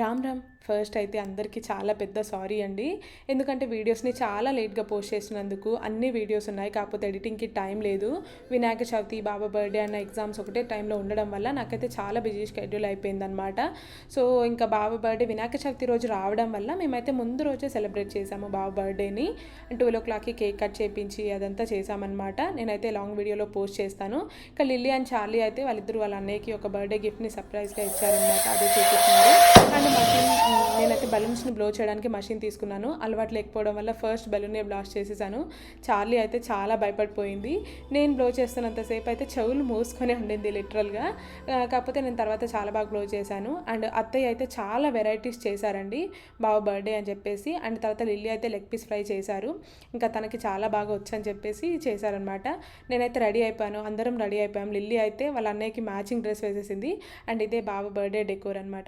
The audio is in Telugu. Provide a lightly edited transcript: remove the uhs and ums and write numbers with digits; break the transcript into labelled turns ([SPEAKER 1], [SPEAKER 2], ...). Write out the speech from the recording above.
[SPEAKER 1] రామ్ రామ్. ఫస్ట్ అయితే అందరికీ చాలా పెద్ద సారీ అండి. ఎందుకంటే వీడియోస్ని చాలా లేట్గా పోస్ట్ చేసినందుకు. అన్ని వీడియోస్ ఉన్నాయి, కాకపోతే ఎడిటింగ్కి టైం లేదు. వినాయక చవితి, బాబా బర్త్డే అన్న ఎగ్జామ్స్ ఒకటే టైంలో ఉండడం వల్ల నాకైతే చాలా బిజీ షెడ్యూల్ అయిపోయిందనమాట. సో ఇంకా బాబా బర్త్డే వినాయక చవితి రోజు రావడం వల్ల మేమైతే ముందు రోజే సెలబ్రేట్ చేసాము బాబా బర్త్డేని. 12 o'clockకి కేక్ కట్ చేయించి అదంతా చేసామన్నమాట. నేనైతే లాంగ్ వీడియోలో పోస్ట్ చేస్తాను. ఇక లిల్లీ అండ్ చార్లీ అయితే వాళ్ళిద్దరు వాళ్ళ అన్నయ్యకి ఒక బర్త్డే గిఫ్ట్ని సర్ప్రైజ్గా ఇచ్చారనమాట. అదే చూపిస్తున్నారు. అండ్ మషిన్, నేనైతే బలూన్స్ని బ్లో చేయడానికి మషిన్ తీసుకున్నాను. అలవాటు లేకపోవడం వల్ల ఫస్ట్ బలూన్నే బ్లాస్ట్ చేసేసాను. చార్లీ అయితే చాలా భయపడిపోయింది. నేను బ్లో చేస్తున్నంతసేపు అయితే చెవులు మూసుకొని ఉండింది లిటరల్గా. కాకపోతే నేను తర్వాత చాలా బాగా బ్లో చేశాను. అండ్ అత్తయ్య అయితే చాలా వెరైటీస్ చేశారండి బాబు బర్త్డే అని చెప్పేసి. అండ్ తర్వాత లిల్లీ అయితే లెగ్ పీస్ ఫ్రై చేశారు. ఇంకా తనకి చాలా బాగా వచ్చని చెప్పేసి చేశారనమాట. నేనైతే రెడీ అయిపోయాను, అందరం రెడీ అయిపోయాం. లిల్లీ అయితే వాళ్ళ అన్నయ్యకి మ్యాచింగ్ డ్రెస్ వేసేసింది. అండ్ ఇదే బాబు బర్త్డే డెకోర్ అనమాట.